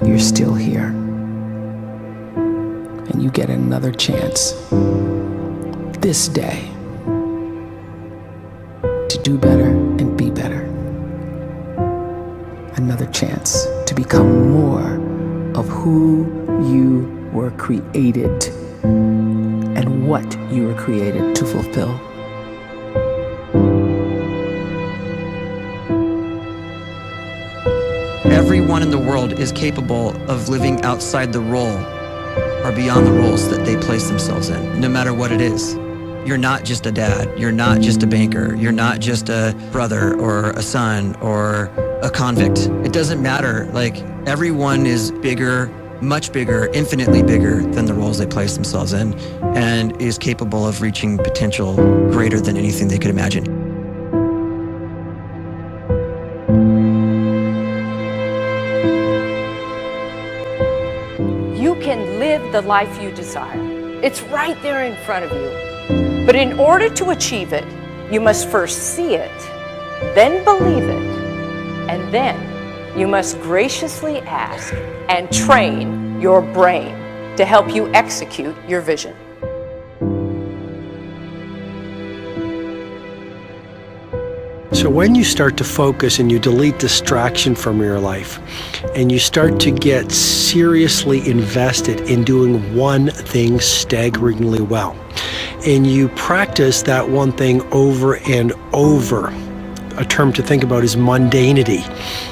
you're still here. And you get another chance this day to do better and be better. Another chance to become more of who you were created and what you were created to fulfill. Everyone in the world is capable of living outside the role or beyond the roles that they place themselves in, no matter what it is. You're not just a dad, you're not just a banker, you're not just a brother or a son or a convict. It doesn't matter. Like, everyone is bigger, much bigger, infinitely bigger than the roles they place themselves in, and is capable of reaching potential greater than anything they could imagine. You can live the life you desire. It's right there in front of you. But in order to achieve it, you must first see it, then believe it, and then you must graciously ask and train your brain to help you execute your vision. So when you start to focus and you delete distraction from your life, and you start to get seriously invested in doing one thing staggeringly well, and you practice that one thing over and over, a term to think about is mundanity.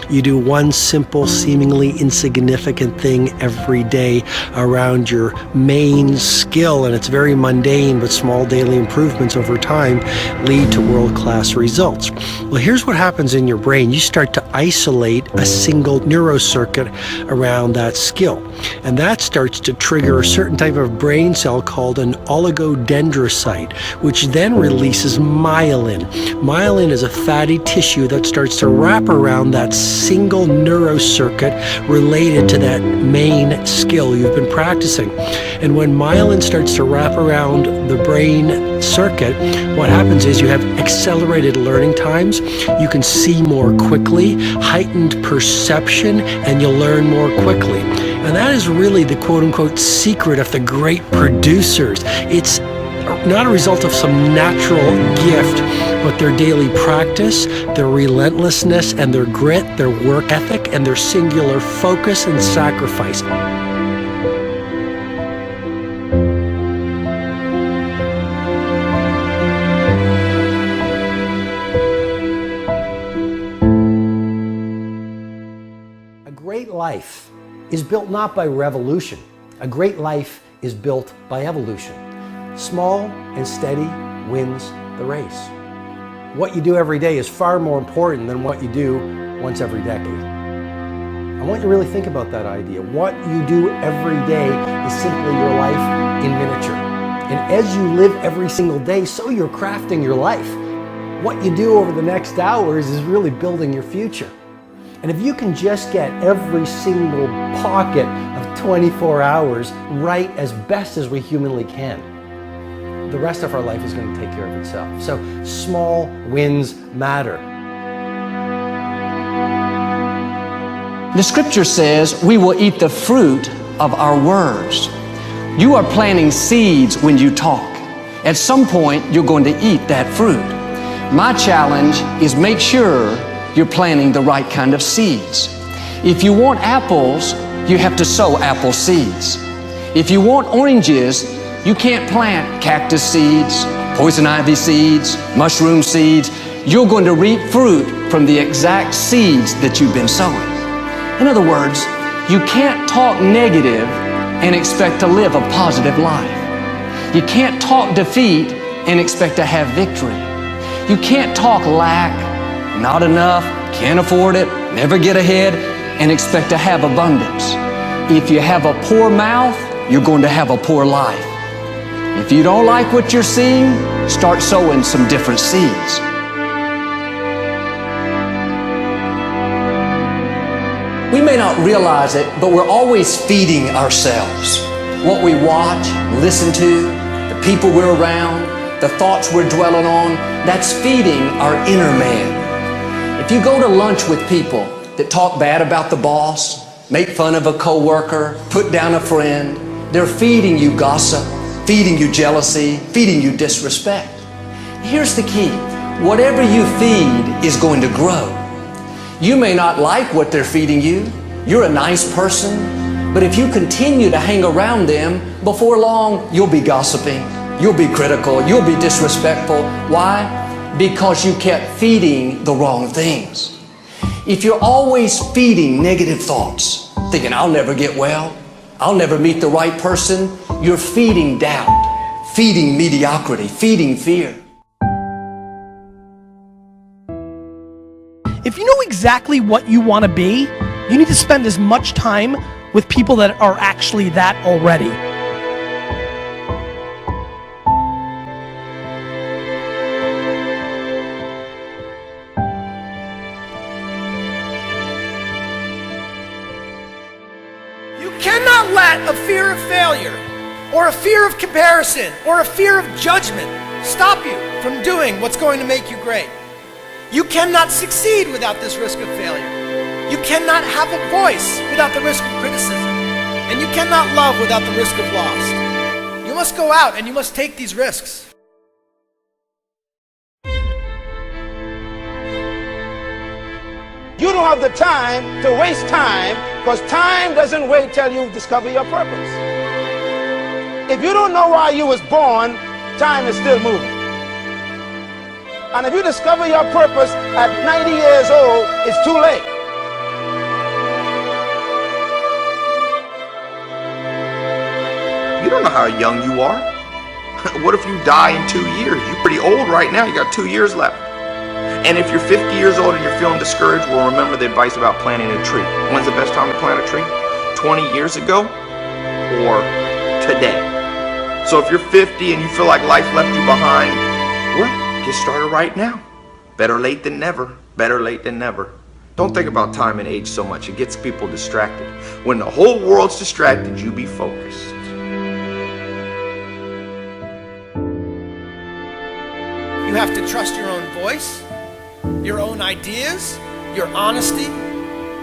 You do one simple, seemingly insignificant thing every day around your main skill, and it's very mundane, but small daily improvements over time lead to world-class results. Well, here's what happens in your brain. You start to isolate a single neurocircuit around that skill, and that starts to trigger a certain type of brain cell called an oligodendrocyte, which then releases myelin. Myelin is a fatty tissue that starts to wrap around that single neurocircuit related to that main skill you've been practicing. And when myelin starts to wrap around the brain circuit, what happens is you have accelerated learning times, you can see more quickly, heightened perception, and you'll learn more quickly. And that is really the quote-unquote secret of the great producers. It's not a result of some natural gift, but their daily practice, their relentlessness and their grit, their work ethic, and their singular focus and sacrifice. A great life is built not by revolution. A great life is built by evolution. Small and steady wins the race. What you do every day is far more important than what you do once every decade. I want you to really think about that idea. What you do every day is simply your life in miniature. And as you live every single day, so you're crafting your life. What you do over the next hours is really building your future. And if you can just get every single pocket of 24 hours right as best as we humanly can, the rest of our life is going to take care of itself. So small wins matter. The scripture says we will eat the fruit of our words. You are planting seeds when you talk. At some point, you're going to eat that fruit. My challenge is make sure you're planting the right kind of seeds. If you want apples, you have to sow apple seeds. If you want oranges, you can't plant cactus seeds, poison ivy seeds, mushroom seeds. You're going to reap fruit from the exact seeds that you've been sowing. In other words, you can't talk negative and expect to live a positive life. You can't talk defeat and expect to have victory. You can't talk lack, not enough, can't afford it, never get ahead, and expect to have abundance. If you have a poor mouth, you're going to have a poor life. If you don't like what you're seeing, start sowing some different seeds. We may not realize it, but we're always feeding ourselves. What we watch, listen to, the people we're around, the thoughts we're dwelling on, that's feeding our inner man. If you go to lunch with people that talk bad about the boss, make fun of a coworker, put down a friend. They're feeding you gossip, feeding you jealousy, feeding you disrespect. Here's the key. Whatever you feed is going to grow. You may not like what they're feeding you. You're a nice person, but if you continue to hang around them, before long, you'll be gossiping, you'll be critical, you'll be disrespectful. Why? Because you kept feeding the wrong things. If you're always feeding negative thoughts, thinking, I'll never get well, I'll never meet the right person, you're feeding doubt, feeding mediocrity, feeding fear. If you know exactly what you want to be, you need to spend as much time with people that are actually that already. You cannot let a fear of failure, or a fear of comparison, or a fear of judgment stop you from doing what's going to make you great. You cannot succeed without this risk of failure. You cannot have a voice without the risk of criticism. And you cannot love without the risk of loss. You must go out and you must take these risks. You don't have the time to waste time, because time doesn't wait till you discover your purpose. If you don't know why you was born, time is still moving. And if you discover your purpose at 90 years old, it's too late. You don't know how young you are. What if you die in 2 years? You're pretty old right now. You got 2 years left. And if you're 50 years old and you're feeling discouraged, well, remember the advice about planting a tree. When's the best time to plant a tree? 20 years ago or today? So if you're 50 and you feel like life left you behind, well, get started right now. Better late than never. Better late than never. Don't think about time and age so much. It gets people distracted. When the whole world's distracted, you be focused. You have to trust your own voice, your own ideas, your honesty,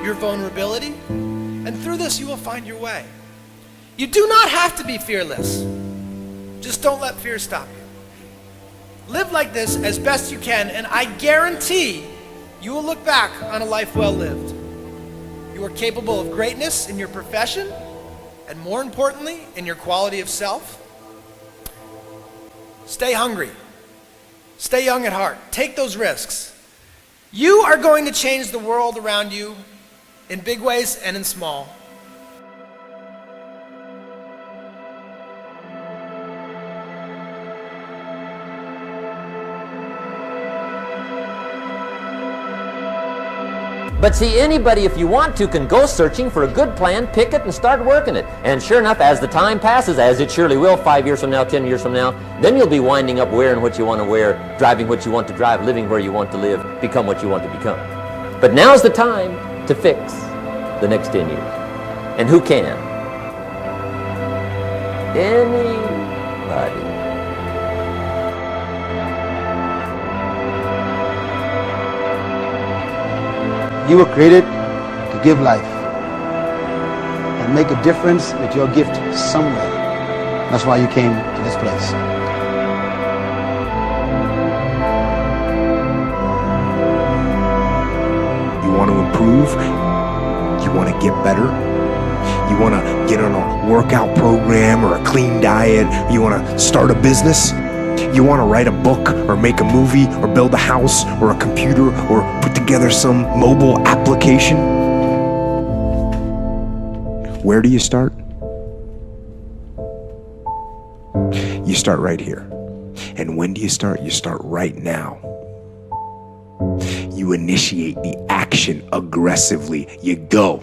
your vulnerability, and through this you will find your way. You do not have to be fearless. Just don't let fear stop you. Live like this as best you can, and I guarantee you will look back on a life well lived. You are capable of greatness in your profession, and more importantly, in your quality of self. Stay hungry. Stay young at heart. Take those risks. You are going to change the world around you in big ways and in small. But see, anybody, if you want to, can go searching for a good plan, pick it, and start working it. And sure enough, as the time passes, as it surely will 5 years from now, 10 years from now, then you'll be winding up wearing what you want to wear, driving what you want to drive, living where you want to live, become what you want to become. But now's the time to fix the next 10 years. And who can? Anybody. You were created to give life and make a difference with your gift somewhere. That's why you came to this place. You want to improve? You want to get better? You want to get on a workout program or a clean diet? You want to start a business? You want to write a book or make a movie or build a house or a computer or put together some mobile application? Where do you start? You start right here. And when do you start? You start right now. You initiate the action aggressively. You go.